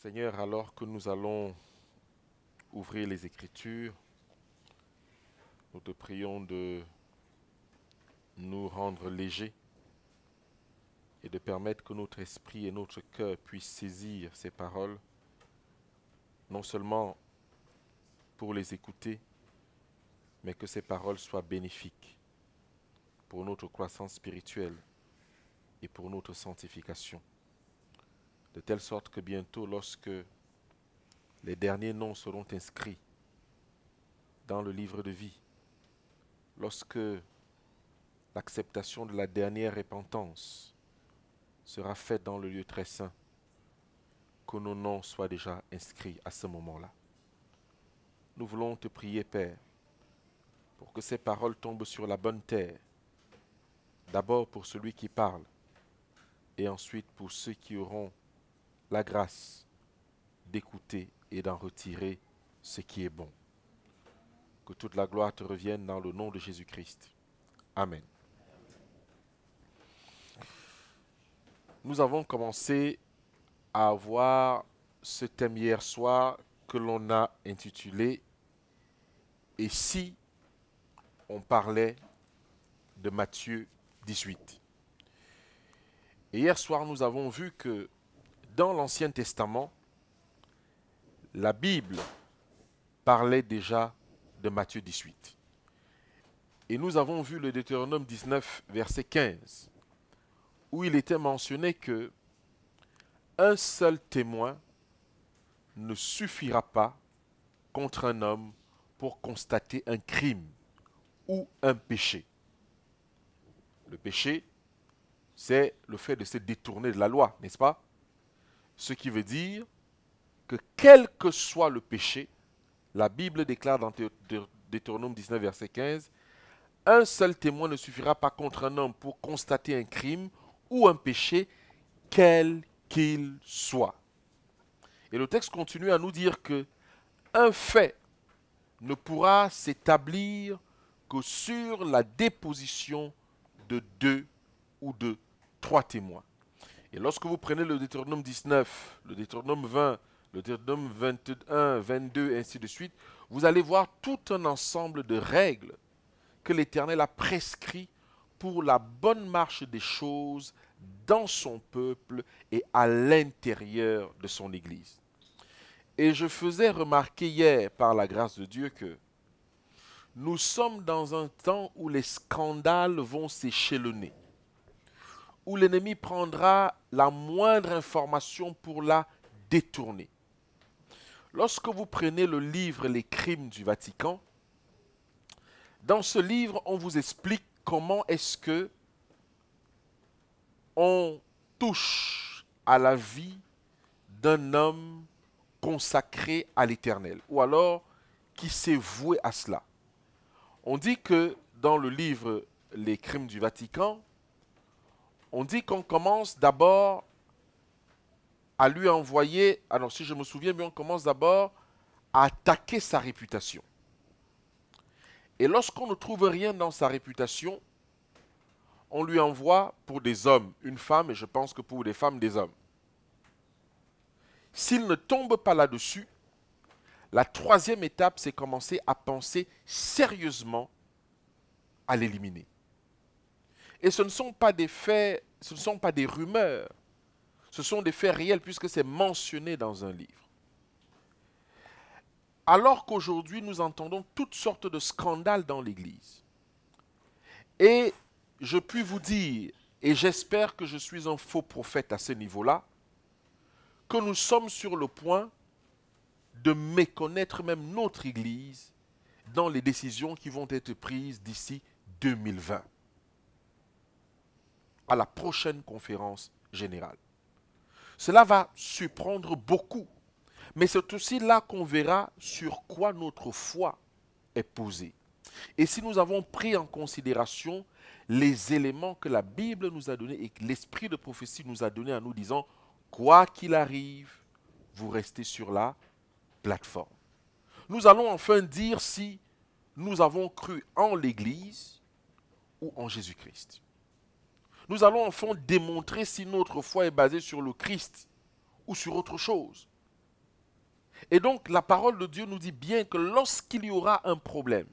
Seigneur, alors que nous allons ouvrir les Écritures, nous te prions de nous rendre légers et de permettre que notre esprit et notre cœur puissent saisir ces paroles, non seulement pour les écouter, mais que ces paroles soient bénéfiques pour notre croissance spirituelle et pour notre sanctification. De telle sorte que bientôt, lorsque les derniers noms seront inscrits dans le livre de vie, lorsque l'acceptation de la dernière repentance sera faite dans le lieu très saint, que nos noms soient déjà inscrits à ce moment-là. Nous voulons te prier, Père, pour que ces paroles tombent sur la bonne terre, d'abord pour celui qui parle, et ensuite pour ceux qui auront la grâce d'écouter et d'en retirer ce qui est bon. Que toute la gloire te revienne dans le nom de Jésus-Christ. Amen. Nous avons commencé à voir ce thème hier soir que l'on a intitulé « Et si on parlait de Matthieu 18 ?» Et hier soir, nous avons vu que dans l'Ancien Testament, la Bible parlait déjà de Matthieu 18. Et nous avons vu le Deutéronome 19, verset 15, où il était mentionné que un seul témoin ne suffira pas contre un homme pour constater un crime ou un péché. Le péché, c'est le fait de se détourner de la loi, n'est-ce pas? Ce qui veut dire que quel que soit le péché, la Bible déclare dans Deutéronome 19, verset 15, un seul témoin ne suffira pas contre un homme pour constater un crime ou un péché, quel qu'il soit. Et le texte continue à nous dire que un fait ne pourra s'établir que sur la déposition de 2 ou de 3 témoins. Et lorsque vous prenez le Deutéronome 19, le Deutéronome 20, le Deutéronome 21, 22, et ainsi de suite, vous allez voir tout un ensemble de règles que l'Éternel a prescrit pour la bonne marche des choses dans son peuple et à l'intérieur de son Église. Et je faisais remarquer hier, par la grâce de Dieu, que nous sommes dans un temps où les scandales vont s'échelonner, où l'ennemi prendra la moindre information pour la détourner. Lorsque vous prenez le livre Les Crimes du Vatican, dans ce livre, on vous explique comment est-ce que on touche à la vie d'un homme consacré à l'Éternel, ou alors qui s'est voué à cela. On dit que dans le livre Les Crimes du Vatican, on dit qu'on commence d'abord à lui envoyer, alors si je me souviens bien, on commence d'abord à attaquer sa réputation. Et lorsqu'on ne trouve rien dans sa réputation, on lui envoie pour des hommes une femme, et je pense que pour des femmes, des hommes. S'il ne tombe pas là-dessus, la troisième étape, c'est commencer à penser sérieusement à l'éliminer. Et ce ne sont pas des faits, ce ne sont pas des rumeurs, ce sont des faits réels puisque c'est mentionné dans un livre. Alors qu'aujourd'hui, nous entendons toutes sortes de scandales dans l'Église. Et je puis vous dire, et j'espère que je suis un faux prophète à ce niveau-là, que nous sommes sur le point de méconnaître même notre Église dans les décisions qui vont être prises d'ici 2020, à la prochaine conférence générale. Cela va surprendre beaucoup, mais c'est aussi là qu'on verra sur quoi notre foi est posée. Et si nous avons pris en considération les éléments que la Bible nous a donnés et que l'esprit de prophétie nous a donnés en nous disant, quoi qu'il arrive, vous restez sur la plateforme. Nous allons enfin dire si nous avons cru en l'Église ou en Jésus-Christ. Nous allons enfin démontrer si notre foi est basée sur le Christ ou sur autre chose. Et donc, la parole de Dieu nous dit bien que lorsqu'il y aura un problème,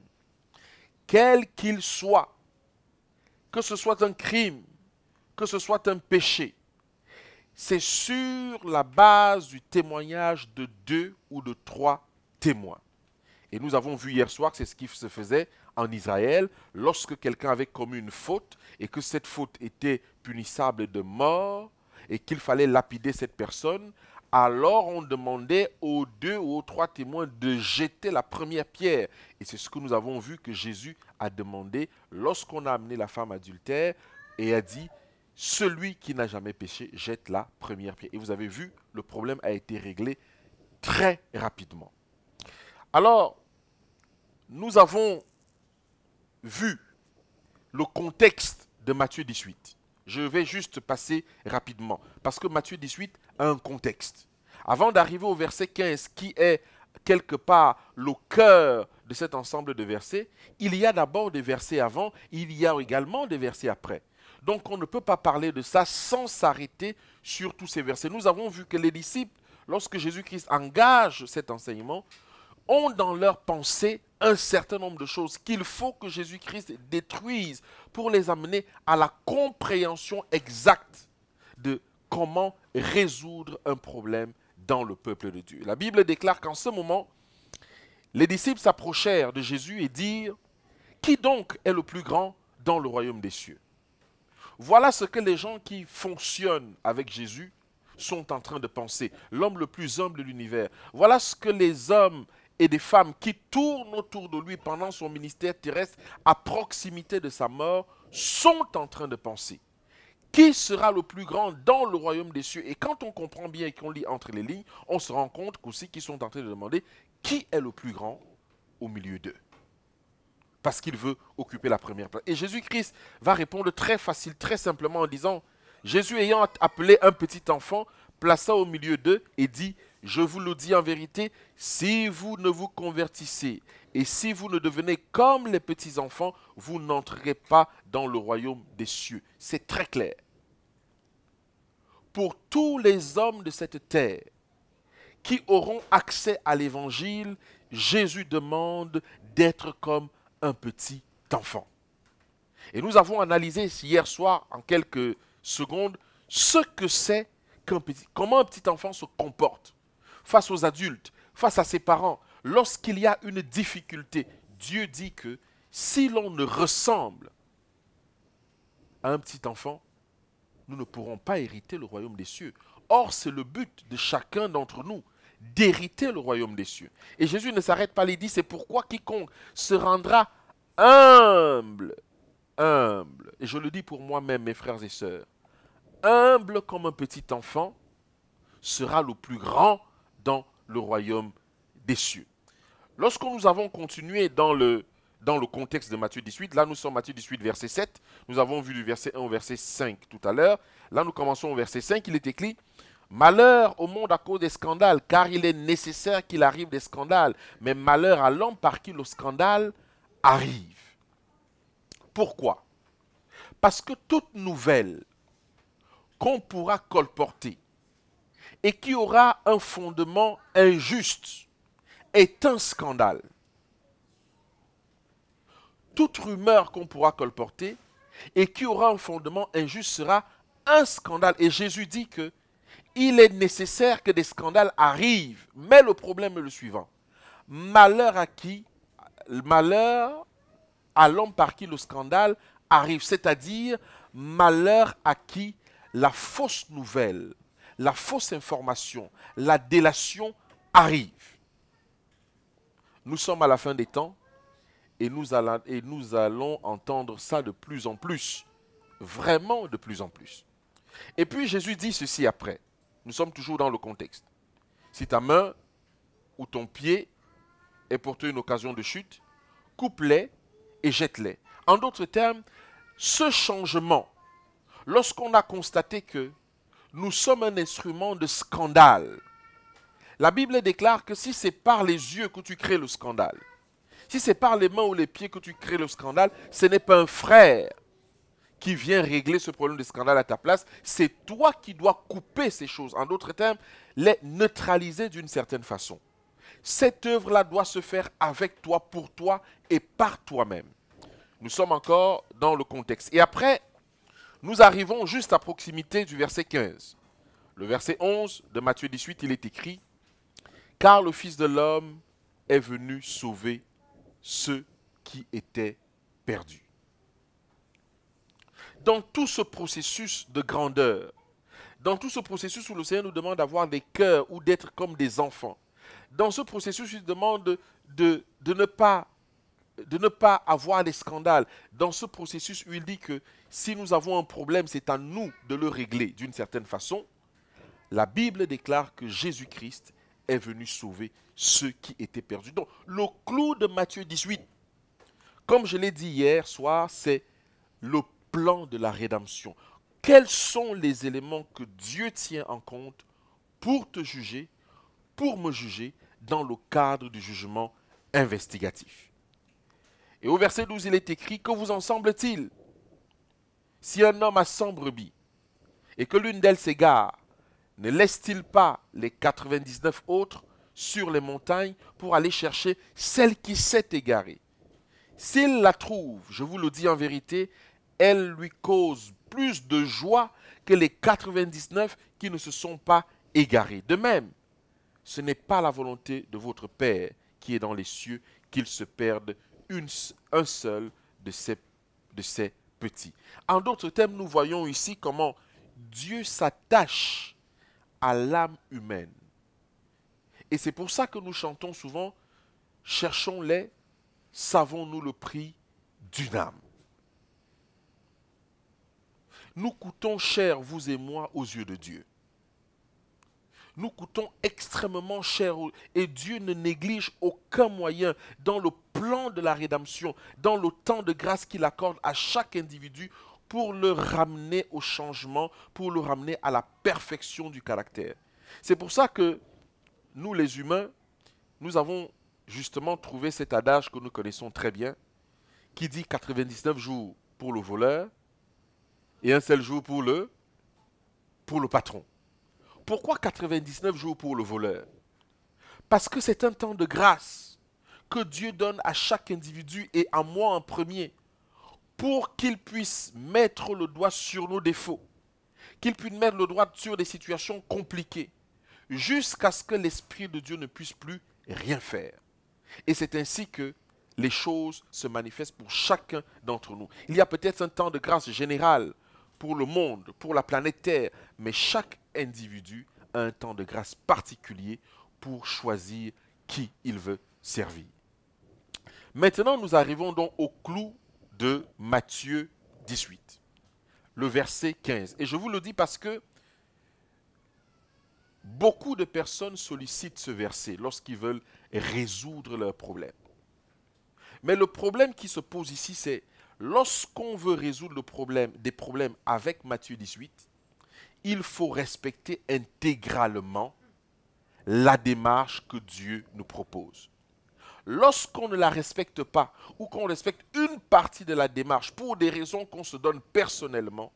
quel qu'il soit, que ce soit un crime, que ce soit un péché, c'est sur la base du témoignage de 2 ou de 3 témoins. Et nous avons vu hier soir que c'est ce qui se faisait en Israël lorsque quelqu'un avait commis une faute et que cette faute était punissable de mort et qu'il fallait lapider cette personne. Alors on demandait aux 2 ou aux 3 témoins de jeter la première pierre. Et c'est ce que nous avons vu que Jésus a demandé lorsqu'on a amené la femme adultère et a dit « Celui qui n'a jamais péché, jette la première pierre. » Et vous avez vu, le problème a été réglé très rapidement. Alors, nous avons vu le contexte de Matthieu 18. Je vais juste passer rapidement, parce que Matthieu 18 a un contexte. Avant d'arriver au verset 15, qui est quelque part le cœur de cet ensemble de versets, il y a d'abord des versets avant, il y a également des versets après. Donc on ne peut pas parler de ça sans s'arrêter sur tous ces versets. Nous avons vu que les disciples, lorsque Jésus-Christ engage cet enseignement, ont dans leur pensée un certain nombre de choses qu'il faut que Jésus-Christ détruise pour les amener à la compréhension exacte de comment résoudre un problème dans le peuple de Dieu. La Bible déclare qu'en ce moment, les disciples s'approchèrent de Jésus et dirent « Qui donc est le plus grand dans le royaume des cieux ?» Voilà ce que les gens qui fonctionnent avec Jésus sont en train de penser. L'homme le plus humble de l'univers. Voilà ce que les hommes et des femmes qui tournent autour de lui pendant son ministère terrestre à proximité de sa mort sont en train de penser. Qui sera le plus grand dans le royaume des cieux? Et quand on comprend bien et qu'on lit entre les lignes, on se rend compte qu'aussi qu'ils sont en train de demander qui est le plus grand au milieu d'eux. Parce qu'il veut occuper la première place. Et Jésus-Christ va répondre très facile, très simplement en disant, Jésus ayant appelé un petit enfant, plaça au milieu d'eux et dit, je vous le dis en vérité, si vous ne vous convertissez et si vous ne devenez comme les petits enfants, vous n'entrerez pas dans le royaume des cieux. C'est très clair. Pour tous les hommes de cette terre qui auront accès à l'évangile, Jésus demande d'être comme un petit enfant. Et nous avons analysé hier soir, en quelques secondes, ce que c'est comment un petit enfant se comporte face aux adultes, face à ses parents. Lorsqu'il y a une difficulté, Dieu dit que si l'on ne ressemble à un petit enfant, nous ne pourrons pas hériter le royaume des cieux. Or, c'est le but de chacun d'entre nous, d'hériter le royaume des cieux. Et Jésus ne s'arrête pas, il dit, c'est pourquoi quiconque se rendra humble, humble, et je le dis pour moi-même, mes frères et sœurs, humble comme un petit enfant, sera le plus grand dans le royaume des cieux. Lorsque nous avons continué dans le contexte de Matthieu 18, là nous sommes Matthieu 18, verset 7, nous avons vu du verset 1 au verset 5 tout à l'heure, là nous commençons au verset 5, il est écrit « Malheur au monde à cause des scandales, car il est nécessaire qu'il arrive des scandales, mais malheur à l'homme par qui le scandale arrive. » Pourquoi? Parce que toute nouvelle qu'on pourra colporter et qui aura un fondement injuste est un scandale. Toute rumeur qu'on pourra colporter et qui aura un fondement injuste sera un scandale. Et Jésus dit que il est nécessaire que des scandales arrivent. Mais le problème est le suivant. Malheur à qui? Malheur à l'homme par qui le scandale arrive. C'est-à-dire malheur à qui la fausse nouvelle, la fausse information, la délation arrive. Nous sommes à la fin des temps et nous allons entendre ça de plus en plus. Vraiment de plus en plus. Et puis Jésus dit ceci après. Nous sommes toujours dans le contexte. Si ta main ou ton pied est pour toi une occasion de chute, coupe-les et jette-les. En d'autres termes, ce changement, lorsqu'on a constaté que nous sommes un instrument de scandale, la Bible déclare que si c'est par les yeux que tu crées le scandale, si c'est par les mains ou les pieds que tu crées le scandale, ce n'est pas un frère qui vient régler ce problème de scandale à ta place, c'est toi qui dois couper ces choses. En d'autres termes, les neutraliser d'une certaine façon. Cette œuvre-là doit se faire avec toi, pour toi et par toi-même. Nous sommes encore dans le contexte. Et après, nous arrivons juste à proximité du verset 15. Le verset 11 de Matthieu 18, il est écrit « Car le Fils de l'homme est venu sauver ceux qui étaient perdus. » Dans tout ce processus de grandeur, dans tout ce processus où le Seigneur nous demande d'avoir des cœurs ou d'être comme des enfants, dans ce processus, il demande de ne pas avoir des scandales. Dans ce processus où il dit que si nous avons un problème, c'est à nous de le régler d'une certaine façon, la Bible déclare que Jésus-Christ est venu sauver ceux qui étaient perdus. Donc, le clou de Matthieu 18, comme je l'ai dit hier soir, c'est le plan de la rédemption. Quels sont les éléments que Dieu tient en compte pour te juger, pour me juger, dans le cadre du jugement investigatif? Et au verset 12, il est écrit, que vous en semble-t-il si un homme a 100 brebis et que l'une d'elles s'égare, ne laisse-t-il pas les 99 autres sur les montagnes pour aller chercher celle qui s'est égarée? S'il la trouve, je vous le dis en vérité, elle lui cause plus de joie que les 99 qui ne se sont pas égarés. De même, ce n'est pas la volonté de votre Père qui est dans les cieux qu'il se perde un seul de ces petits. En d'autres termes, nous voyons ici comment Dieu s'attache à l'âme humaine. Et c'est pour ça que nous chantons souvent « Cherchons-les, savons-nous le prix d'une âme ». Nous coûtons cher, vous et moi, aux yeux de Dieu. Nous coûtons extrêmement cher et Dieu ne néglige aucun moyen dans le plan de la rédemption, dans le temps de grâce qu'il accorde à chaque individu pour le ramener au changement, pour le ramener à la perfection du caractère. C'est pour ça que nous les humains, nous avons justement trouvé cet adage que nous connaissons très bien, qui dit 99 jours pour le voleur et un seul jour pour le patron. Pourquoi 99 jours pour le voleur? Parce que c'est un temps de grâce que Dieu donne à chaque individu et à moi en premier pour qu'il puisse mettre le doigt sur nos défauts, qu'il puisse mettre le doigt sur des situations compliquées, jusqu'à ce que l'Esprit de Dieu ne puisse plus rien faire. Et c'est ainsi que les choses se manifestent pour chacun d'entre nous. Il y a peut-être un temps de grâce générale pour le monde, pour la planète Terre, mais chaque individu a un temps de grâce particulier pour choisir qui il veut servir. Maintenant, nous arrivons donc au clou de Matthieu 18, le verset 15. Et je vous le dis parce que beaucoup de personnes sollicitent ce verset lorsqu'ils veulent résoudre leurs problèmes. Mais le problème qui se pose ici, c'est lorsqu'on veut résoudre des problèmes avec Matthieu 18, il faut respecter intégralement la démarche que Dieu nous propose. Lorsqu'on ne la respecte pas ou qu'on respecte une partie de la démarche pour des raisons qu'on se donne personnellement,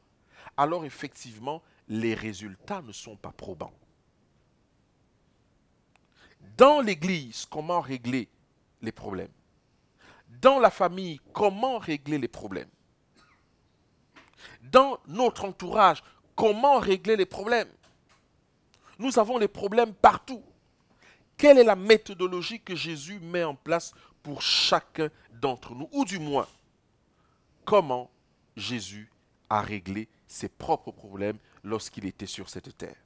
alors effectivement, les résultats ne sont pas probants. Dans l'Église, comment régler les problèmes? Dans la famille, comment régler les problèmes? Dans notre entourage, comment régler les problèmes? Nous avons les problèmes partout. Quelle est la méthodologie que Jésus met en place pour chacun d'entre nous? Ou du moins, comment Jésus a réglé ses propres problèmes lorsqu'il était sur cette terre?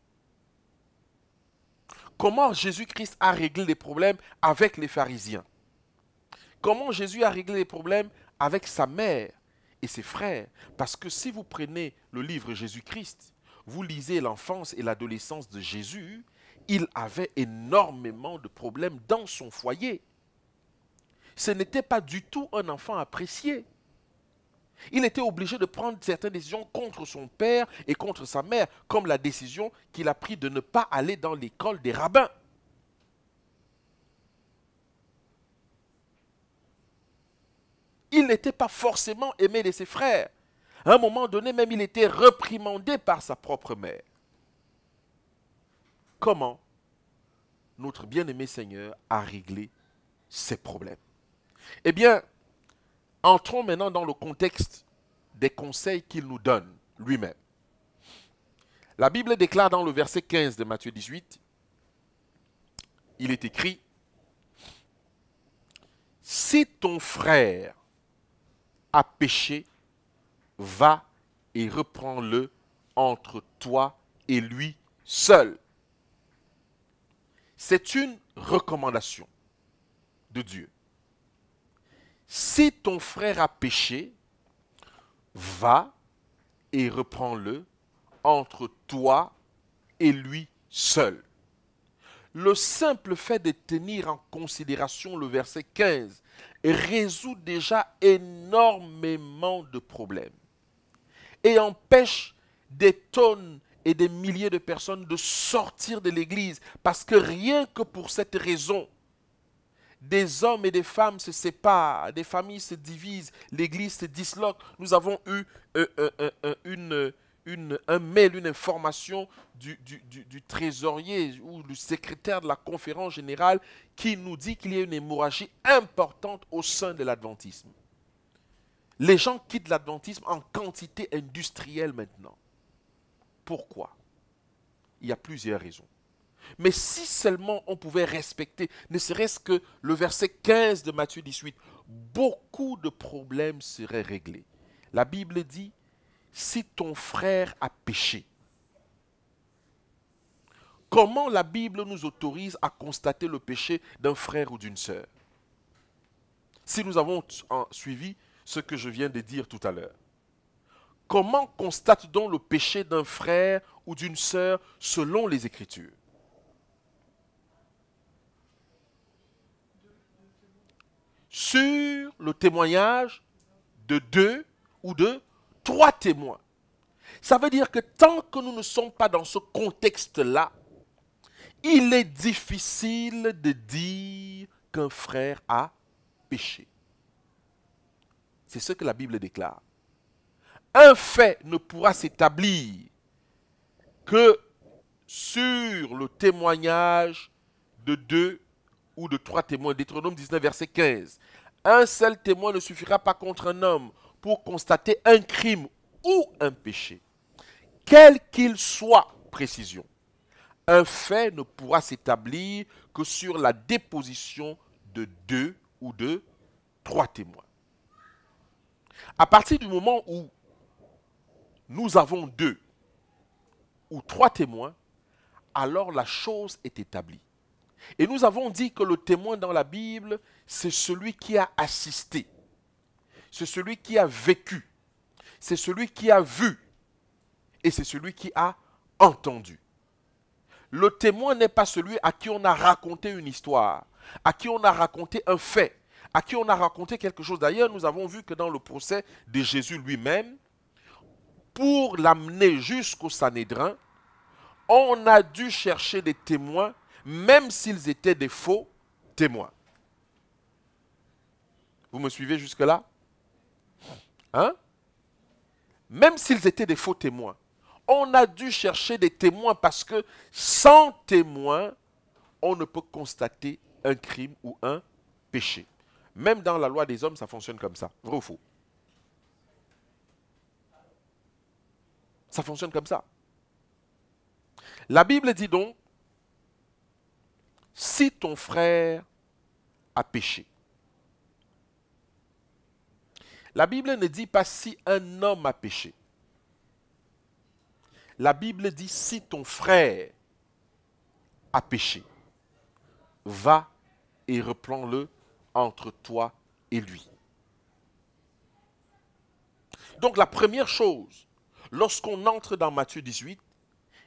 Comment Jésus-Christ a réglé les problèmes avec les pharisiens? Comment Jésus a réglé les problèmes avec sa mère et ses frères? Parce que si vous prenez le livre Jésus-Christ, vous lisez l'enfance et l'adolescence de Jésus, il avait énormément de problèmes dans son foyer. Ce n'était pas du tout un enfant apprécié. Il était obligé de prendre certaines décisions contre son père et contre sa mère, comme la décision qu'il a prise de ne pas aller dans l'école des rabbins. Il n'était pas forcément aimé de ses frères. À un moment donné, même, il était reprimandé par sa propre mère. Comment notre bien-aimé Seigneur à régler ces problèmes. Eh bien, entrons maintenant dans le contexte des conseils qu'il nous donne lui-même. La Bible déclare dans le verset 15 de Matthieu 18, il est écrit, « Si ton frère a péché, va et reprends-le entre toi et lui seul. » C'est une recommandation de Dieu. Si ton frère a péché, va et reprends-le entre toi et lui seul. Le simple fait de tenir en considération le verset 15 résout déjà énormément de problèmes et empêche des tonnes et des milliers de personnes de sortir de l'église parce que rien que pour cette raison, des hommes et des femmes se séparent, des familles se divisent, l'église se disloque. Nous avons eu un mail, une information du trésorier ou du secrétaire de la conférence générale qui nous dit qu'il y a une hémorragie importante au sein de l'adventisme. Les gens quittent l'adventisme en quantité industrielle maintenant. Pourquoi? Il y a plusieurs raisons. Mais si seulement on pouvait respecter, ne serait-ce que le verset 15 de Matthieu 18, beaucoup de problèmes seraient réglés. La Bible dit, si ton frère a péché, comment la Bible nous autorise à constater le péché d'un frère ou d'une sœur? Si nous avons suivi ce que je viens de dire tout à l'heure. Comment constate-t-on le péché d'un frère ou d'une sœur selon les Écritures? Sur le témoignage de 2 ou de 3 témoins. Ça veut dire que tant que nous ne sommes pas dans ce contexte-là, il est difficile de dire qu'un frère a péché. C'est ce que la Bible déclare. Un fait ne pourra s'établir que sur le témoignage de 2 ou de 3 témoins. Deutéronome 19, verset 15. Un seul témoin ne suffira pas contre un homme pour constater un crime ou un péché. Quel qu'il soit, précision, un fait ne pourra s'établir que sur la déposition de 2 ou de 3 témoins. À partir du moment où nous avons 2 ou 3 témoins, alors la chose est établie. Et nous avons dit que le témoin dans la Bible, c'est celui qui a assisté, c'est celui qui a vécu, c'est celui qui a vu et c'est celui qui a entendu. Le témoin n'est pas celui à qui on a raconté une histoire, à qui on a raconté un fait, à qui on a raconté quelque chose. D'ailleurs, nous avons vu que dans le procès de Jésus lui-même, pour l'amener jusqu'au Sanhédrin, on a dû chercher des témoins, même s'ils étaient des faux témoins. Vous me suivez jusque-là? Hein? Même s'ils étaient des faux témoins, on a dû chercher des témoins parce que sans témoins, on ne peut constater un crime ou un péché. Même dans la loi des hommes, ça fonctionne comme ça. Vrai ou faux? Ça fonctionne comme ça. La Bible dit donc, si ton frère a péché. La Bible ne dit pas si un homme a péché. La Bible dit si ton frère a péché, va et reprends-le entre toi et lui. Donc la première chose, lorsqu'on entre dans Matthieu 18,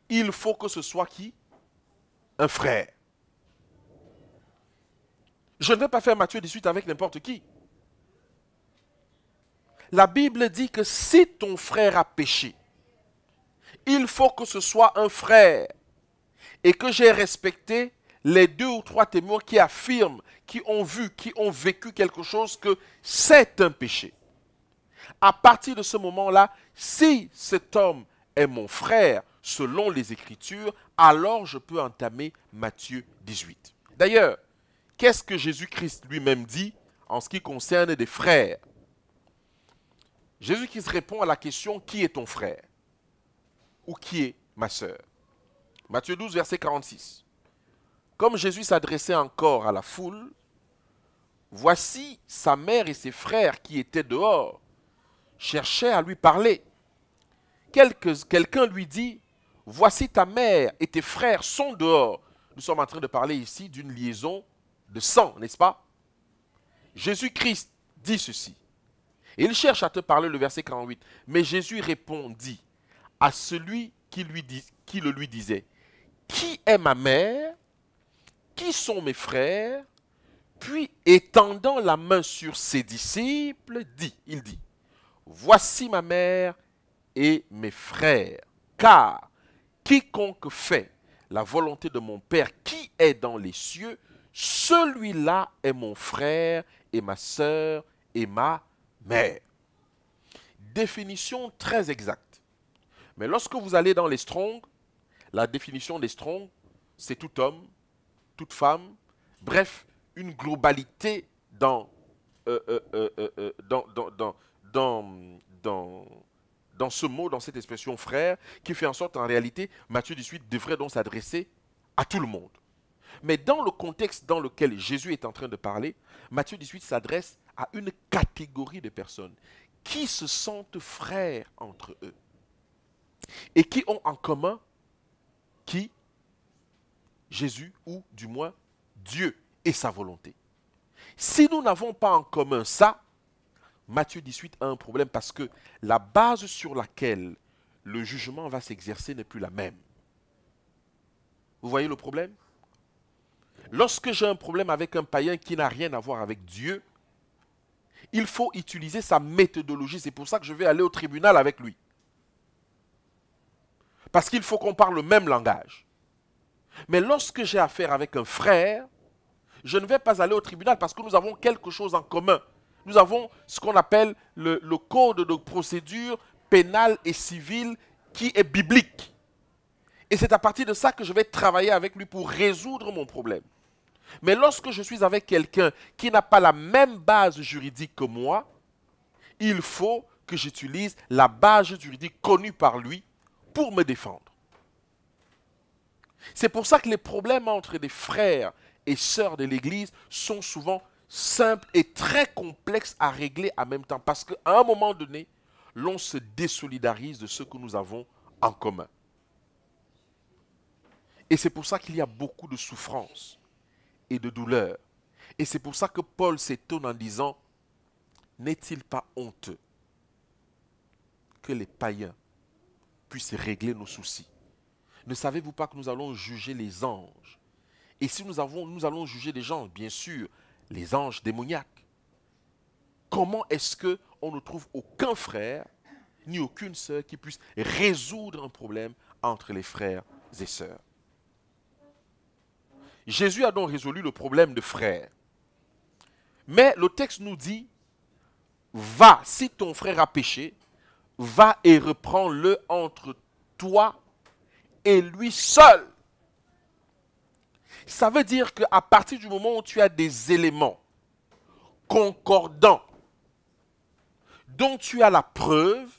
il faut que ce soit qui? Un frère. Je ne vais pas faire Matthieu 18 avec n'importe qui. La Bible dit que si ton frère a péché, il faut que ce soit un frère et que j'ai respecté les 2 ou 3 témoins qui affirment, qui ont vu, qui ont vécu quelque chose que c'est un péché. À partir de ce moment-là, si cet homme est mon frère, selon les Écritures, alors je peux entamer Matthieu 18. D'ailleurs, qu'est-ce que Jésus-Christ lui-même dit en ce qui concerne des frères? Jésus-Christ répond à la question: qui est ton frère? Ou qui est ma sœur? Matthieu 12, verset 46. Comme Jésus s'adressait encore à la foule, voici sa mère et ses frères qui étaient dehors, cherchaient à lui parler. Quelqu'un lui dit: voici ta mère et tes frères sont dehors. Nous sommes en train de parler ici d'une liaison de sang, n'est-ce pas? Jésus-Christ dit ceci. Et il cherche à te parler, le verset 48. Mais Jésus répondit à celui qui le lui disait: qui est ma mère? Qui sont mes frères? Puis, étendant la main sur ses disciples, il dit: voici ma mère et mes frères, car quiconque fait la volonté de mon Père qui est dans les cieux, celui-là est mon frère et ma sœur et ma mère. Définition très exacte. Mais lorsque vous allez dans les Strong, la définition des Strong, c'est tout homme, toute femme, bref, une globalité dans ce mot, dans cette expression frère, qui fait en sorte en réalité, Matthieu 18 devrait donc s'adresser à tout le monde. Mais dans le contexte dans lequel Jésus est en train de parler, Matthieu 18 s'adresse à une catégorie de personnes qui se sentent frères entre eux et qui ont en commun qui? Jésus, ou du moins Dieu et sa volonté. Si nous n'avons pas en commun ça, Matthieu 18 a un problème parce que la base sur laquelle le jugement va s'exercer n'est plus la même. Vous voyez le problème? Lorsque j'ai un problème avec un païen qui n'a rien à voir avec Dieu, il faut utiliser sa méthodologie. C'est pour ça que je vais aller au tribunal avec lui. Parce qu'il faut qu'on parle le même langage. Mais lorsque j'ai affaire avec un frère, je ne vais pas aller au tribunal parce que nous avons quelque chose en commun. Nous avons ce qu'on appelle le code de procédure pénale et civile qui est biblique. Et c'est à partir de ça que je vais travailler avec lui pour résoudre mon problème. Mais lorsque je suis avec quelqu'un qui n'a pas la même base juridique que moi, il faut que j'utilise la base juridique connue par lui pour me défendre. C'est pour ça que les problèmes entre des frères et sœurs de l'Église sont souvent simples et très complexes à régler en même temps. Parce qu'à un moment donné, l'on se désolidarise de ce que nous avons en commun. Et c'est pour ça qu'il y a beaucoup de souffrance et de douleur. Et c'est pour ça que Paul s'étonne en disant: n'est-il pas honteux que les païens puissent régler nos soucis? Ne savez-vous pas que nous allons juger les anges? Et si nous allons juger des gens, bien sûr, les anges démoniaques. Comment est-ce qu'on ne trouve aucun frère ni aucune sœur qui puisse résoudre un problème entre les frères et sœurs? Jésus a donc résolu le problème de frères. Mais le texte nous dit: va, si ton frère a péché, va et reprends-le entre toi et lui seul. Ça veut dire qu'à partir du moment où tu as des éléments concordants dont tu as la preuve,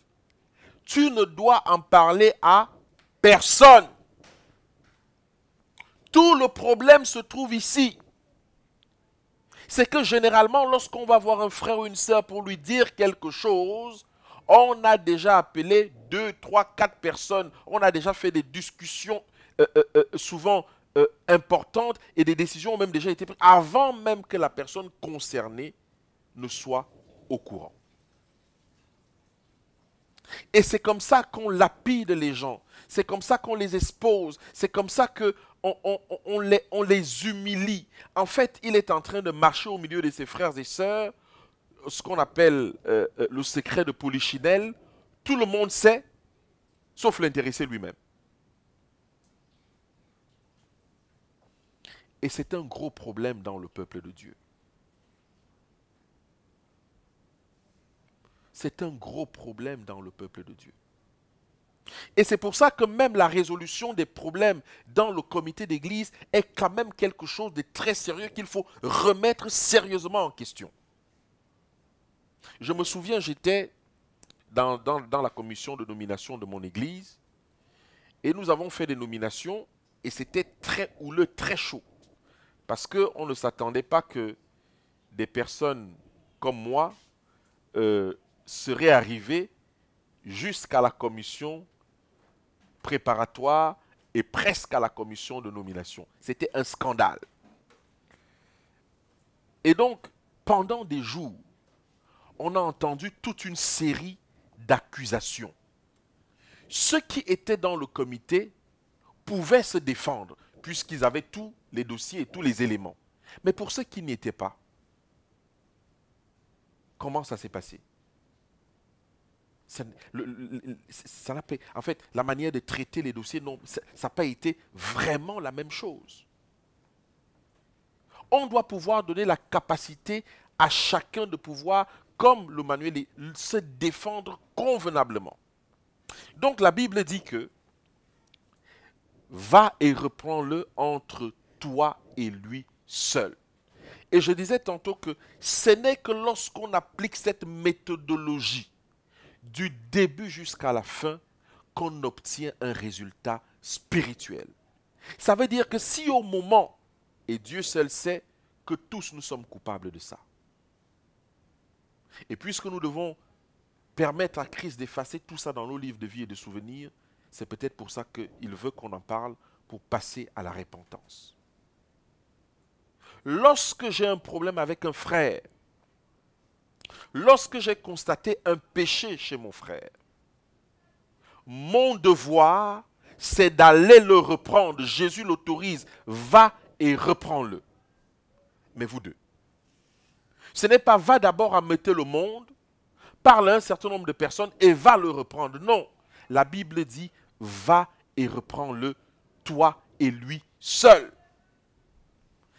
tu ne dois en parler à personne. Tout le problème se trouve ici. C'est que généralement, lorsqu'on va voir un frère ou une sœur pour lui dire quelque chose, on a déjà appelé 2, 3, 4 personnes. On a déjà fait des discussions souvent importantes et des décisions ont même déjà été prises avant même que la personne concernée ne soit au courant. Et c'est comme ça qu'on lapide les gens. C'est comme ça qu'on les expose. C'est comme ça qu'on les humilie. En fait, il est en train de marcher au milieu de ses frères et sœurs, ce qu'on appelle le secret de Polichinelle. Tout le monde sait, sauf l'intéressé lui-même. Et c'est un gros problème dans le peuple de Dieu. C'est un gros problème dans le peuple de Dieu. Et c'est pour ça que même la résolution des problèmes dans le comité d'église est quand même quelque chose de très sérieux qu'il faut remettre sérieusement en question. Je me souviens, j'étais dans la commission de nomination de mon église et nous avons fait des nominations et c'était très houleux, très chaud. Parce qu'on ne s'attendait pas que des personnes comme moi seraient arrivées jusqu'à la commission préparatoire et presque à la commission de nomination. C'était un scandale. Et donc, pendant des jours, on a entendu toute une série d'accusations. Ceux qui étaient dans le comité pouvaient se défendre, puisqu'ils avaient tous les dossiers et tous les éléments. Mais pour ceux qui n'y étaient pas, comment ça s'est passé? En fait, la manière de traiter les dossiers, non, ça n'a pas été vraiment la même chose. On doit pouvoir donner la capacité à chacun de pouvoir, comme le manuel dit, se défendre convenablement. Donc la Bible dit que va et reprends-le entre toi et lui seul. Et je disais tantôt que ce n'est que lorsqu'on applique cette méthodologie du début jusqu'à la fin qu'on obtient un résultat spirituel. Ça veut dire que si au moment, et Dieu seul sait que tous nous sommes coupables de ça, et puisque nous devons permettre à Christ d'effacer tout ça dans nos livres de vie et de souvenirs, c'est peut-être pour ça qu'il veut qu'on en parle, pour passer à la repentance. Lorsque j'ai un problème avec un frère, lorsque j'ai constaté un péché chez mon frère, mon devoir, c'est d'aller le reprendre. Jésus l'autorise. Va et reprends-le. Mais vous deux. Ce n'est pas va d'abord amener le monde, parle à un certain nombre de personnes et va le reprendre. Non. La Bible dit va et reprends-le, toi et lui seul.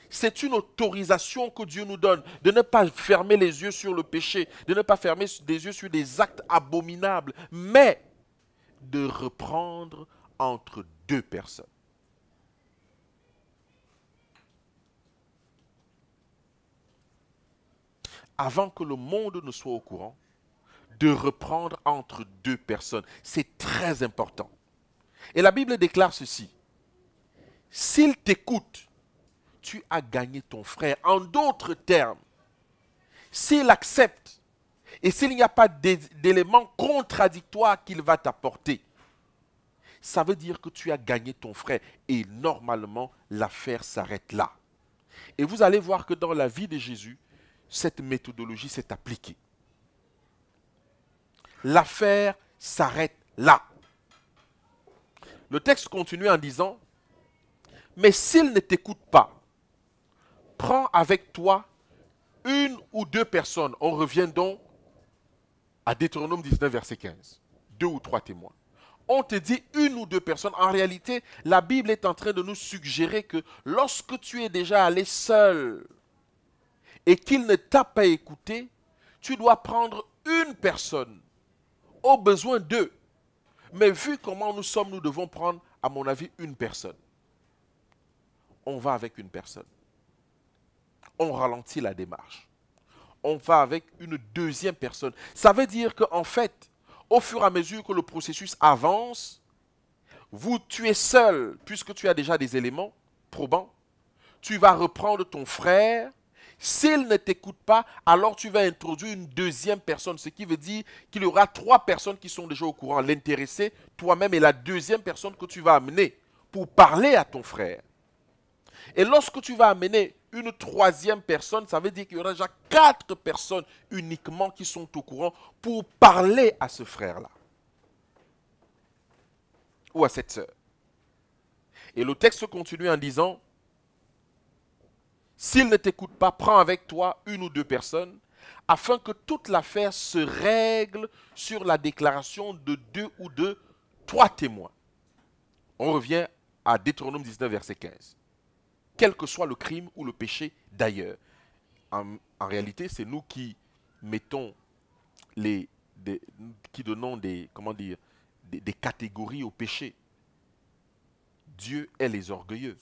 C'est une autorisation que Dieu nous donne de ne pas fermer les yeux sur le péché, de ne pas fermer les yeux sur des actes abominables, mais de reprendre entre deux personnes. Avant que le monde ne soit au courant, de reprendre entre deux personnes. C'est très important. Et la Bible déclare ceci. S'il t'écoute, tu as gagné ton frère. En d'autres termes, s'il accepte et s'il n'y a pas d'éléments contradictoires qu'il va t'apporter, ça veut dire que tu as gagné ton frère. Et normalement, l'affaire s'arrête là. Et vous allez voir que dans la vie de Jésus, cette méthodologie s'est appliquée. L'affaire s'arrête là. Le texte continue en disant, mais s'il ne t'écoute pas, prends avec toi une ou deux personnes. On revient donc à Deutéronome 19, verset 15. 2 ou 3 témoins. On te dit une ou deux personnes. En réalité, la Bible est en train de nous suggérer que lorsque tu es déjà allé seul et qu'il ne t'a pas écouté, tu dois prendre une personne, au besoin deux. Mais vu comment nous sommes, nous devons prendre, à mon avis, une personne. On va avec une personne. On ralentit la démarche. On va avec une deuxième personne. Ça veut dire qu'en fait, au fur et à mesure que le processus avance, tu es seul, puisque tu as déjà des éléments probants. Tu vas reprendre ton frère. S'il ne t'écoute pas, alors tu vas introduire une deuxième personne, ce qui veut dire qu'il y aura 3 personnes qui sont déjà au courant. L'intéressé, toi-même et la deuxième personne que tu vas amener pour parler à ton frère. Et lorsque tu vas amener une 3e personne, ça veut dire qu'il y aura déjà 4 personnes uniquement qui sont au courant pour parler à ce frère-là. Ou à cette sœur. Et le texte continue en disant, s'il ne t'écoute pas, prends avec toi une ou deux personnes, afin que toute l'affaire se règle sur la déclaration de 2 ou de 3 témoins. On revient à Deutéronome 19, verset 15. Quel que soit le crime ou le péché d'ailleurs. En réalité, c'est nous qui mettons qui donnons des catégories au péché. Dieu est les orgueilleux.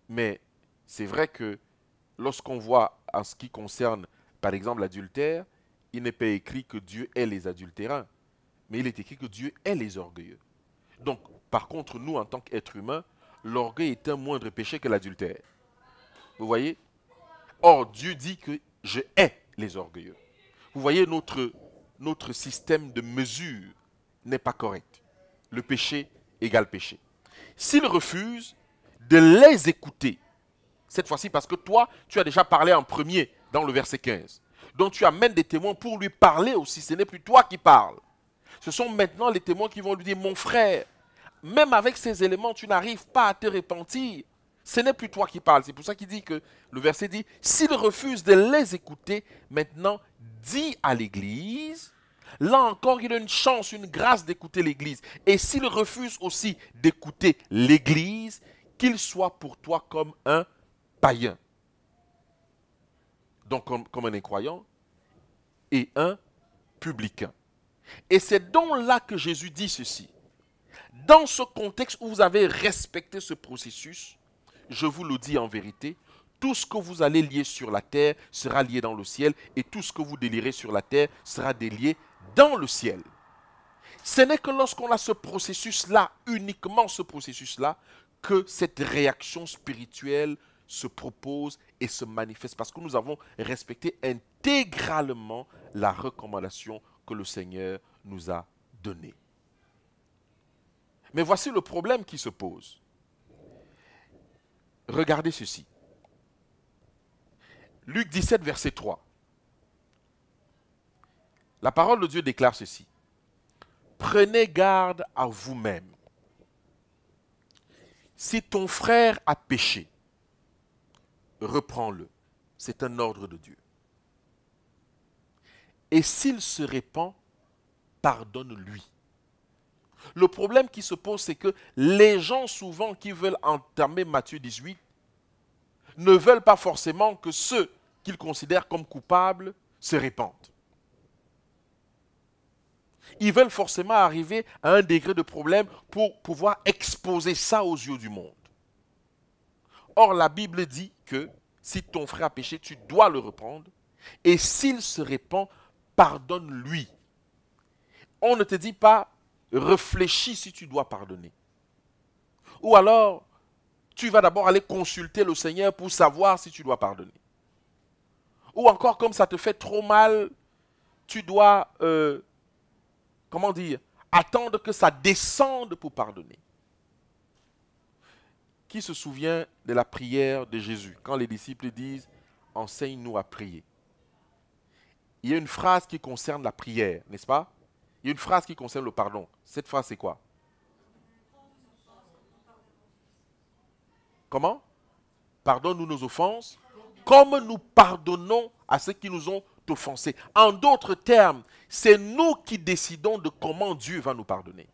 Mais c'est vrai que lorsqu'on voit en ce qui concerne, par exemple, l'adultère, il n'est pas écrit que Dieu est les adultérins, mais il est écrit que Dieu est les orgueilleux. Donc, par contre, nous, en tant qu'êtres humains, l'orgueil est un moindre péché que l'adultère. Vous voyez? Or, Dieu dit que je hais les orgueilleux. Vous voyez, notre système de mesure n'est pas correct. Le péché égale péché. S'il refuse de les écouter, cette fois-ci parce que toi, tu as déjà parlé en premier dans le verset 15. Donc tu amènes des témoins pour lui parler aussi. Ce n'est plus toi qui parles. Ce sont maintenant les témoins qui vont lui dire, mon frère, même avec ces éléments, tu n'arrives pas à te repentir. Ce n'est plus toi qui parles. C'est pour ça qu'il dit que le verset dit, s'il refuse de les écouter, maintenant, dis à l'Église. Là encore, il a une chance, une grâce d'écouter l'Église. Et s'il refuse aussi d'écouter l'Église, qu'il soit pour toi comme un païen. Donc comme un incroyant et un publicain. Et c'est donc là que Jésus dit ceci. Dans ce contexte où vous avez respecté ce processus, je vous le dis en vérité, tout ce que vous allez lier sur la terre sera lié dans le ciel et tout ce que vous délirez sur la terre sera délié dans le ciel. Ce n'est que lorsqu'on a ce processus-là, uniquement ce processus-là, que cette réaction spirituelle se propose et se manifeste parce que nous avons respecté intégralement la recommandation que le Seigneur nous a donnée. Mais voici le problème qui se pose. Regardez ceci. Luc 17, verset 3. La parole de Dieu déclare ceci. Prenez garde à vous-même. Si ton frère a péché, reprends-le. C'est un ordre de Dieu. Et s'il se répand, pardonne-lui. Le problème qui se pose, c'est que les gens souvent qui veulent entamer Matthieu 18 ne veulent pas forcément que ceux qu'ils considèrent comme coupables se répandent. Ils veulent forcément arriver à un degré de problème pour pouvoir exposer ça aux yeux du monde. Or, la Bible dit que si ton frère a péché, tu dois le reprendre. Et s'il se répand, pardonne-lui. On ne te dit pas, réfléchis si tu dois pardonner. Ou alors, tu vas d'abord aller consulter le Seigneur pour savoir si tu dois pardonner. Ou encore, comme ça te fait trop mal, tu dois, attendre que ça descende pour pardonner. Qui se souvient de la prière de Jésus, quand les disciples disent « Enseigne-nous à prier ». Il y a une phrase qui concerne la prière, n'est-ce pas? Il y a une phrase qui concerne le pardon. Cette phrase, c'est quoi? Comment? Pardonne-nous nos offenses, comme nous pardonnons à ceux qui nous ont offensés. En d'autres termes, c'est nous qui décidons de comment Dieu va nous pardonner.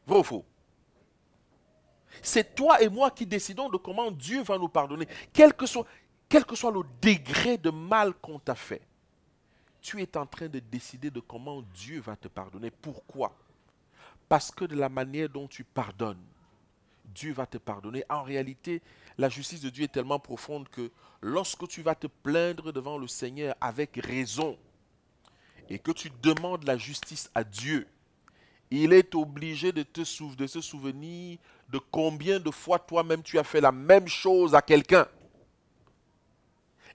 Vrai ou faux? C'est toi et moi qui décidons de comment Dieu va nous pardonner. Quel que soit le degré de mal qu'on t'a fait, tu es en train de décider de comment Dieu va te pardonner. Pourquoi? Parce que de la manière dont tu pardonnes, Dieu va te pardonner. En réalité, la justice de Dieu est tellement profonde que lorsque tu vas te plaindre devant le Seigneur avec raison et que tu demandes la justice à Dieu, il est obligé de se souvenir de combien de fois toi-même tu as fait la même chose à quelqu'un.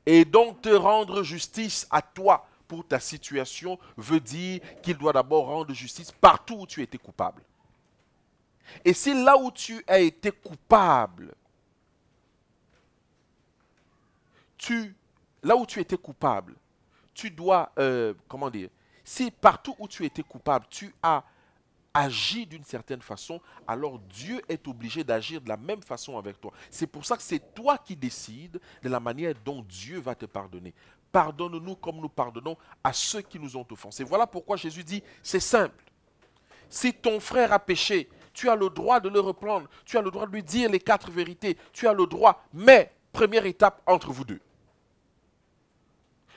Et donc te rendre justice à toi pour ta situation veut dire qu'il doit d'abord rendre justice partout où tu étais coupable. Et c'est là où tu as été coupable, tu dois, si partout où tu étais coupable, tu as agi d'une certaine façon, alors Dieu est obligé d'agir de la même façon avec toi. C'est pour ça que c'est toi qui décides de la manière dont Dieu va te pardonner. Pardonne-nous comme nous pardonnons à ceux qui nous ont offensés. Voilà pourquoi Jésus dit, c'est simple. Si ton frère a péché, tu as le droit de le reprendre. Tu as le droit de lui dire les 4 vérités. Tu as le droit. Mais, première étape entre vous deux.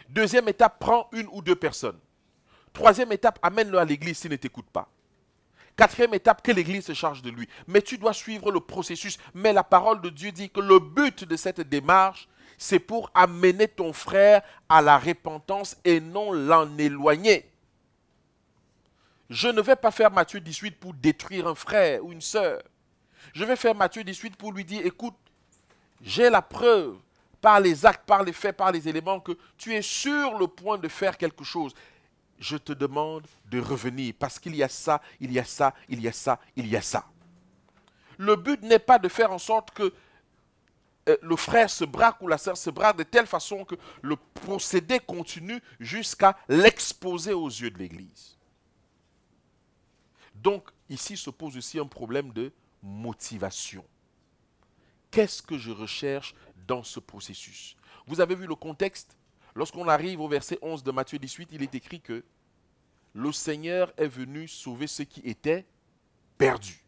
Deuxième étape, prends 1 ou 2 personnes. Troisième étape, amène-le à l'église s'il ne t'écoute pas. Quatrième étape, que l'Église se charge de lui. Mais tu dois suivre le processus. Mais la parole de Dieu dit que le but de cette démarche, c'est pour amener ton frère à la repentance et non l'en éloigner. Je ne vais pas faire Matthieu 18 pour détruire un frère ou une sœur. Je vais faire Matthieu 18 pour lui dire, écoute, j'ai la preuve par les actes, par les faits, par les éléments que tu es sur le point de faire quelque chose. Je te demande de revenir parce qu'il y a ça, il y a ça, il y a ça, il y a ça. Le but n'est pas de faire en sorte que le frère se braque ou la sœur se braque de telle façon que le procédé continue jusqu'à l'exposer aux yeux de l'Église. Donc, ici se pose aussi un problème de motivation. Qu'est-ce que je recherche dans ce processus? Vous avez vu le contexte? Lorsqu'on arrive au verset 11 de Matthieu 18, il est écrit que le Seigneur est venu sauver ceux qui étaient perdus.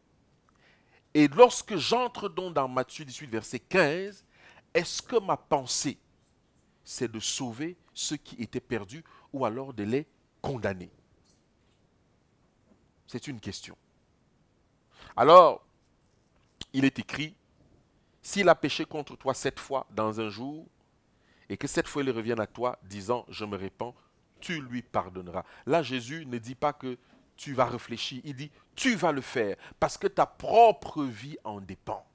Et lorsque j'entre donc dans Matthieu 18, verset 15, est-ce que ma pensée, c'est de sauver ceux qui étaient perdus ou alors de les condamner? C'est une question. Alors, il est écrit, s'il a péché contre toi 7 fois dans un jour, et que 7 fois il revienne à toi, disant, je me répands, tu lui pardonneras. Là, Jésus ne dit pas que tu vas réfléchir, il dit, tu vas le faire, parce que ta propre vie en dépend.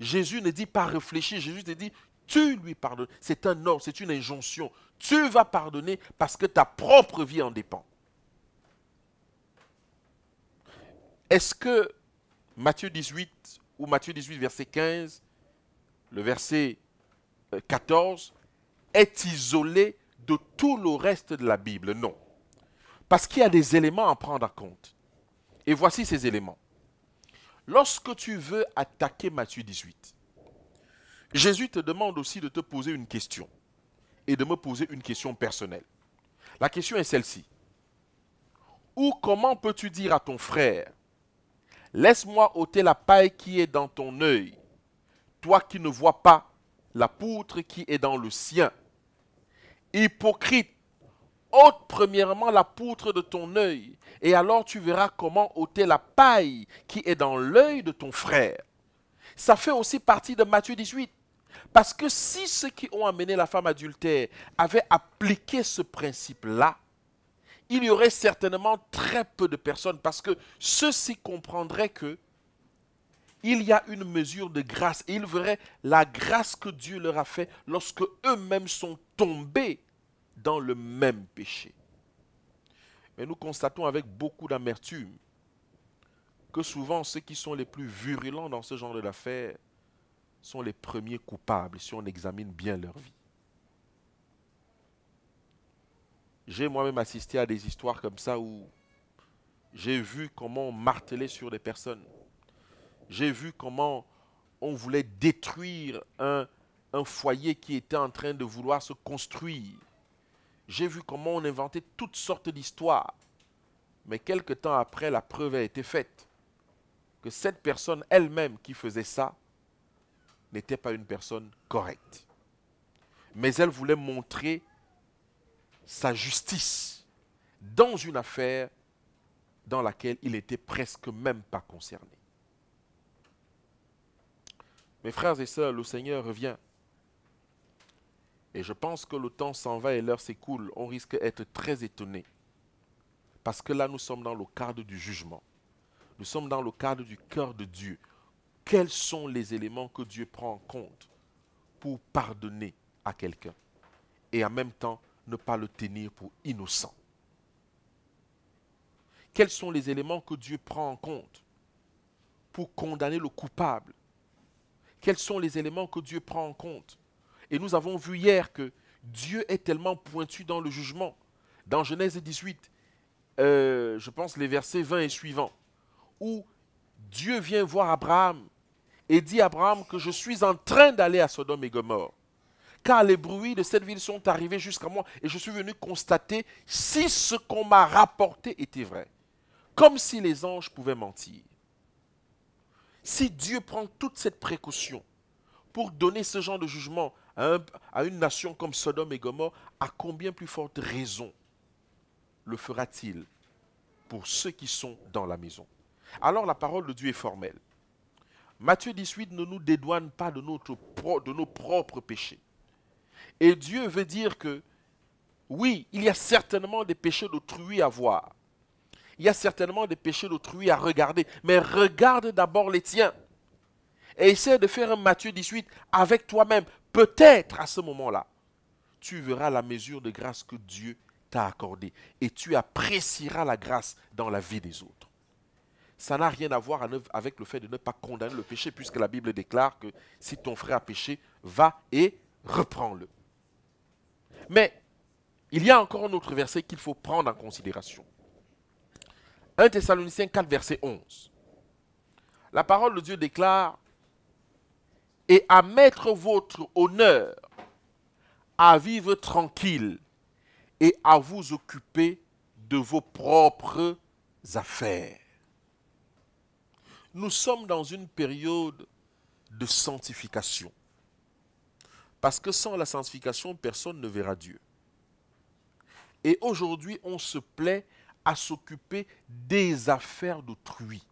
Jésus ne dit pas réfléchir, Jésus te dit, tu lui pardonnes. C'est un ordre, c'est une injonction. Tu vas pardonner parce que ta propre vie en dépend. Est-ce que Matthieu 18 ou Matthieu 18 verset 15, le verset 14, est isolé de tout le reste de la Bible? Non. Parce qu'il y a des éléments à prendre en compte. Et voici ces éléments. Lorsque tu veux attaquer Matthieu 18, Jésus te demande aussi de te poser une question et de me poser une question personnelle. La question est celle-ci. Ou comment peux-tu dire à ton frère, laisse-moi ôter la paille qui est dans ton œil, toi qui ne vois pas la poutre qui est dans le sien. Hypocrite, ôte premièrement la poutre de ton œil, et alors tu verras comment ôter la paille qui est dans l'œil de ton frère. Ça fait aussi partie de Matthieu 18. Parce que si ceux qui ont amené la femme adultère avaient appliqué ce principe-là, il y aurait certainement très peu de personnes, parce que ceux-ci comprendraient que il y a une mesure de grâce, et ils verraient la grâce que Dieu leur a fait lorsque eux-mêmes sont tombés dans le même péché. Mais nous constatons avec beaucoup d'amertume que souvent ceux qui sont les plus virulents dans ce genre d'affaires sont les premiers coupables si on examine bien leur vie. J'ai moi-même assisté à des histoires comme ça où j'ai vu comment on martelait sur des personnes. J'ai vu comment on voulait détruire un foyer qui était en train de vouloir se construire. J'ai vu comment on inventait toutes sortes d'histoires. Mais quelque temps après, la preuve a été faite que cette personne elle-même qui faisait ça n'était pas une personne correcte. Mais elle voulait montrer sa justice dans une affaire dans laquelle il n'était presque même pas concerné. Mes frères et sœurs, le Seigneur revient. Et je pense que le temps s'en va et l'heure s'écoule. On risque d'être très étonné. Parce que là, nous sommes dans le cadre du jugement. Nous sommes dans le cadre du cœur de Dieu. Quels sont les éléments que Dieu prend en compte pour pardonner à quelqu'un et en même temps ne pas le tenir pour innocent? Quels sont les éléments que Dieu prend en compte pour condamner le coupable? Quels sont les éléments que Dieu prend en compte? Et nous avons vu hier que Dieu est tellement pointu dans le jugement. Dans Genèse 18, je pense les versets 20 et suivants, où Dieu vient voir Abraham et dit à Abraham que je suis en train d'aller à Sodome et Gomorrhe, car les bruits de cette ville sont arrivés jusqu'à moi et je suis venu constater si ce qu'on m'a rapporté était vrai. Comme si les anges pouvaient mentir. Si Dieu prend toute cette précaution pour donner ce genre de jugement à une nation comme Sodome et Gomorrhe, à combien plus forte raison le fera-t-il pour ceux qui sont dans la maison. Alors la parole de Dieu est formelle. Matthieu 18 ne nous dédouane pas de nos propres péchés. Et Dieu veut dire que, oui, il y a certainement des péchés d'autrui à voir. Il y a certainement des péchés d'autrui à regarder. Mais regarde d'abord les tiens. Et essaie de faire un Matthieu 18 avec toi-même. Peut-être à ce moment-là, tu verras la mesure de grâce que Dieu t'a accordée. Et tu apprécieras la grâce dans la vie des autres. Ça n'a rien à voir avec le fait de ne pas condamner le péché, puisque la Bible déclare que si ton frère a péché, va et reprends-le. Mais il y a encore un autre verset qu'il faut prendre en considération. 1 Thessaloniciens 4, verset 11. La parole de Dieu déclare « Et à mettre votre honneur, à vivre tranquille et à vous occuper de vos propres affaires. » Nous sommes dans une période de sanctification. Parce que sans la sanctification, personne ne verra Dieu. Et aujourd'hui, on se plaît à s'occuper des affaires d'autrui.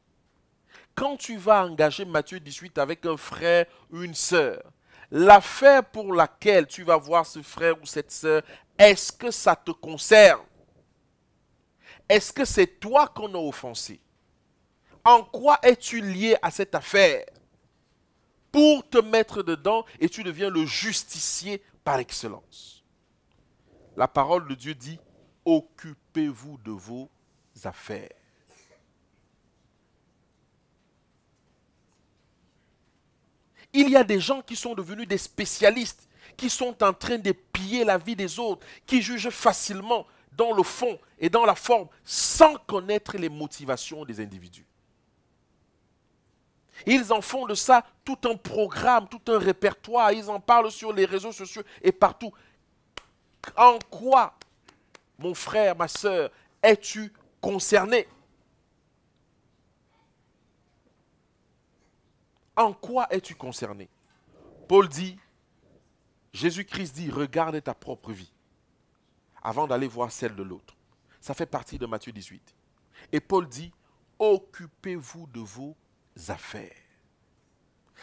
Quand tu vas engager Matthieu 18 avec un frère ou une sœur, l'affaire pour laquelle tu vas voir ce frère ou cette sœur, est-ce que ça te concerne? Est-ce que c'est toi qu'on a offensé? En quoi es-tu lié à cette affaire? Pour te mettre dedans et tu deviens le justicier par excellence. La parole de Dieu dit, occupez-vous de vos affaires. Il y a des gens qui sont devenus des spécialistes, qui sont en train de piller la vie des autres, qui jugent facilement dans le fond et dans la forme, sans connaître les motivations des individus. Ils en font de ça tout un programme, tout un répertoire. Ils en parlent sur les réseaux sociaux et partout. En quoi, mon frère, ma soeur, es-tu concerné? En quoi es-tu concerné? Paul dit, Jésus-Christ dit, regarde ta propre vie avant d'aller voir celle de l'autre. Ça fait partie de Matthieu 18. Et Paul dit, occupez-vous de vos affaires.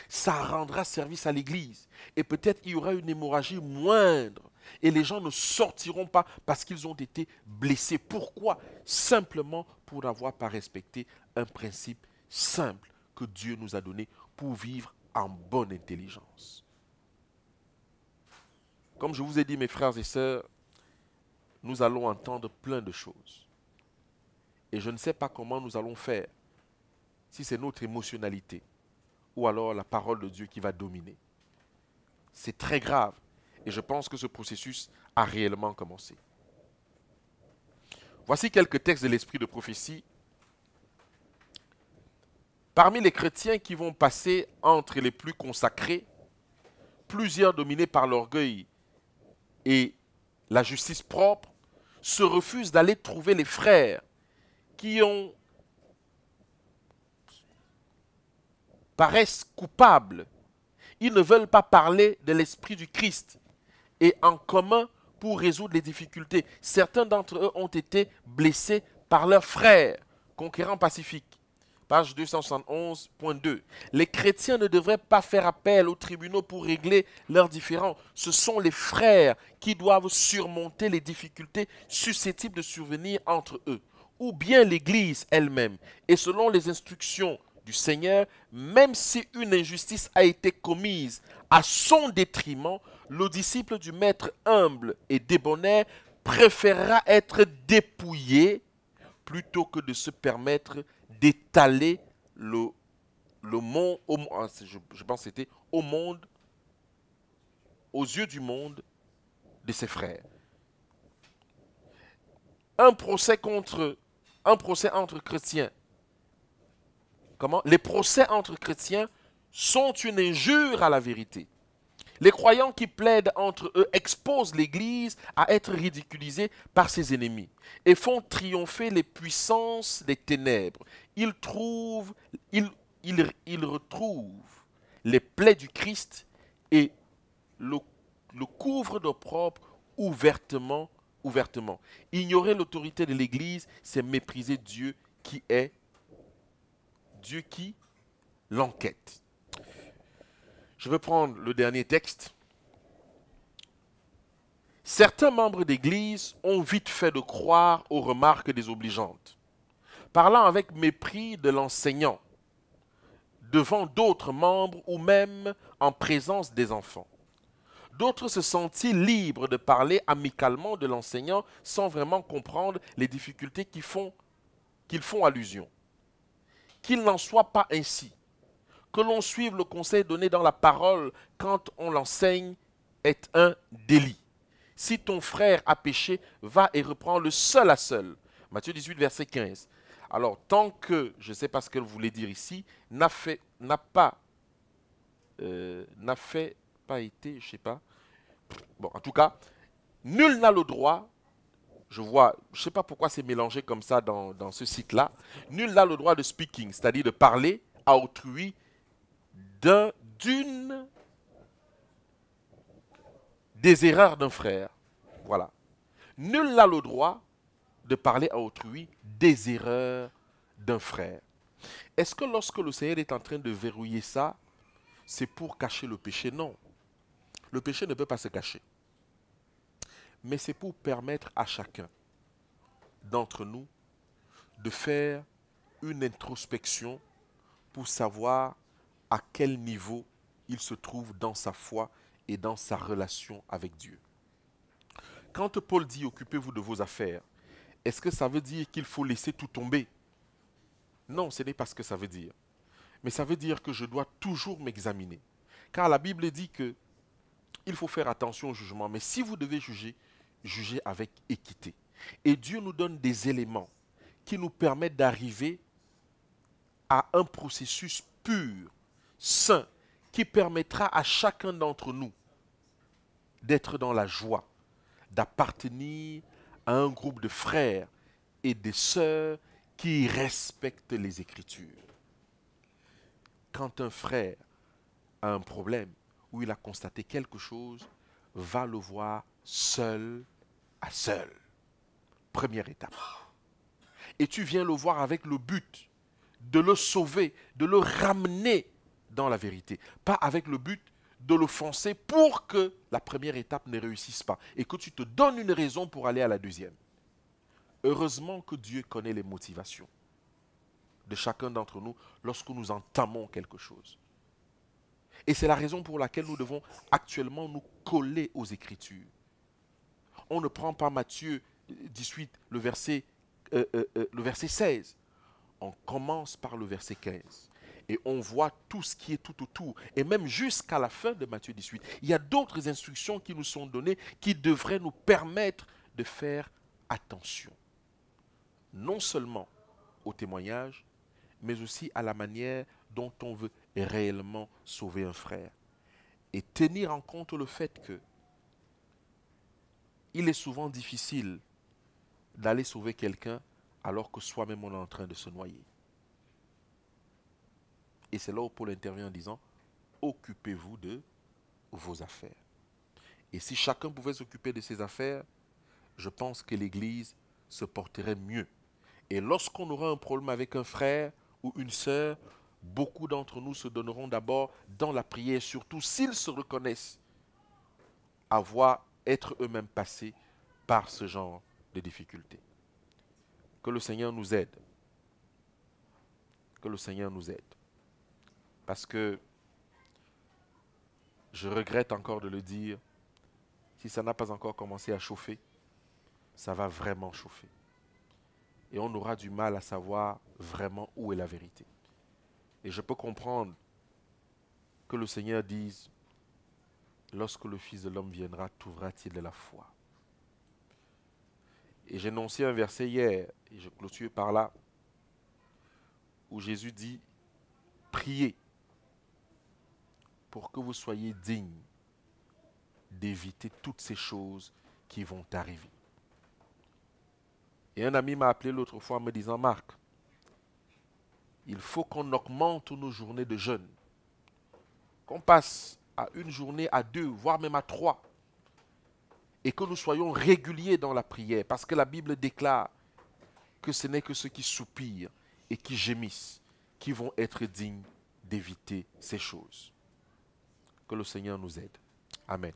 Ça rendra service à l'église. Et peut-être il y aura une hémorragie moindre. Et les gens ne sortiront pas parce qu'ils ont été blessés. Pourquoi? Simplement pour n'avoir pas respecté un principe simple que Dieu nous a donné pour vivre en bonne intelligence. Comme je vous ai dit, mes frères et sœurs, nous allons entendre plein de choses. Et je ne sais pas comment nous allons faire, si c'est notre émotionnalité ou alors la parole de Dieu qui va dominer. C'est très grave et je pense que ce processus a réellement commencé. Voici quelques textes de l'esprit de prophétie. Parmi les chrétiens qui vont passer entre les plus consacrés, plusieurs dominés par l'orgueil et la justice propre, se refusent d'aller trouver les frères qui paraissent coupables. Ils ne veulent pas parler de l'esprit du Christ et en commun pour résoudre les difficultés. Certains d'entre eux ont été blessés par leurs frères, conquérants pacifiques. Page 271.2. Les chrétiens ne devraient pas faire appel aux tribunaux pour régler leurs différends. Ce sont les frères qui doivent surmonter les difficultés susceptibles de survenir entre eux, ou bien l'Église elle-même. Et selon les instructions du Seigneur, même si une injustice a été commise à son détriment, le disciple du maître humble et débonnaire préférera être dépouillé plutôt que de se permettre d'étaler le monde, je pense que c'était au monde, aux yeux du monde de ses frères. Un procès entre chrétiens. Comment? Les procès entre chrétiens sont une injure à la vérité. Les croyants qui plaident entre eux exposent l'Église à être ridiculisée par ses ennemis et font triompher les puissances des ténèbres. Ils retrouvent les plaies du Christ et le couvrent d'opprobre ouvertement ouvertement. Ignorer l'autorité de l'Église, c'est mépriser Dieu qui est Dieu qui l'enquête. Je vais prendre le dernier texte. Certains membres d'Église ont vite fait de croire aux remarques désobligeantes, parlant avec mépris de l'enseignant, devant d'autres membres ou même en présence des enfants. D'autres se sentent libres de parler amicalement de l'enseignant sans vraiment comprendre les difficultés qu'ils font allusion. Qu'il n'en soit pas ainsi. Que l'on suive le conseil donné dans la parole quand on l'enseigne est un délit. Si ton frère a péché, va et reprends le seul à seul. Matthieu 18, verset 15. Alors, tant que, je ne sais pas ce qu'elle voulait dire ici, n'a pas été, je ne sais pas. Bon, en tout cas, nul n'a le droit, je ne sais pas pourquoi c'est mélangé comme ça dans ce site-là, nul n'a le droit de speaking, c'est-à-dire de parler à autrui des erreurs d'un frère. Voilà. Nul n'a le droit de parler à autrui des erreurs d'un frère. Est-ce que lorsque le Seigneur est en train de verrouiller ça, c'est pour cacher le péché? Non. Le péché ne peut pas se cacher. Mais c'est pour permettre à chacun d'entre nous de faire une introspection pour savoir à quel niveau il se trouve dans sa foi et dans sa relation avec Dieu. Quand Paul dit « occupez-vous de vos affaires », est-ce que ça veut dire qu'il faut laisser tout tomber? Non, ce n'est pas ce que ça veut dire. Mais ça veut dire que je dois toujours m'examiner. Car la Bible dit que il faut faire attention au jugement. Mais si vous devez juger, jugez avec équité. Et Dieu nous donne des éléments qui nous permettent d'arriver à un processus pur, saint, qui permettra à chacun d'entre nous d'être dans la joie, d'appartenir à un groupe de frères et de sœurs qui respectent les Écritures. Quand un frère a un problème ou il a constaté quelque chose, va le voir seul à seul. Première étape. Et tu viens le voir avec le but de le sauver, de le ramener dans la vérité. Pas avec le but de l'offenser pour que la première étape ne réussisse pas et que tu te donnes une raison pour aller à la deuxième. Heureusement que Dieu connaît les motivations de chacun d'entre nous lorsque nous entamons quelque chose. Et c'est la raison pour laquelle nous devons actuellement nous coller aux Écritures. On ne prend pas Matthieu 18, le verset 16. On commence par le verset 15. Et on voit tout ce qui est tout autour. Et même jusqu'à la fin de Matthieu 18. Il y a d'autres instructions qui nous sont données qui devraient nous permettre de faire attention. Non seulement au témoignage, mais aussi à la manière dont on veut réellement sauver un frère. Et tenir en compte le fait que il est souvent difficile d'aller sauver quelqu'un alors que soi-même on est en train de se noyer. Et c'est là où Paul intervient en disant « Occupez-vous de vos affaires ». Et si chacun pouvait s'occuper de ses affaires, je pense que l'Église se porterait mieux. Et lorsqu'on aura un problème avec un frère ou une sœur, beaucoup d'entre nous se donneront d'abord dans la prière, surtout s'ils se reconnaissent être eux-mêmes passés par ce genre de difficultés. Que le Seigneur nous aide. Que le Seigneur nous aide. Parce que, je regrette encore de le dire, si ça n'a pas encore commencé à chauffer, ça va vraiment chauffer. Et on aura du mal à savoir vraiment où est la vérité. Et je peux comprendre que le Seigneur dise, lorsque le Fils de l'homme viendra, trouvera-t-il de la foi? Et j'ai énoncé un verset hier, et je clôture par là, où Jésus dit, priez pour que vous soyez dignes d'éviter toutes ces choses qui vont arriver. Et un ami m'a appelé l'autre fois en me disant, Marc, il faut qu'on augmente nos journées de jeûne, qu'on passe à une journée, à 2, voire même à 3. et que nous soyons réguliers dans la prière, parce que la Bible déclare que ce n'est que ceux qui soupirent et qui gémissent qui vont être dignes d'éviter ces choses. Que le Seigneur nous aide. Amen.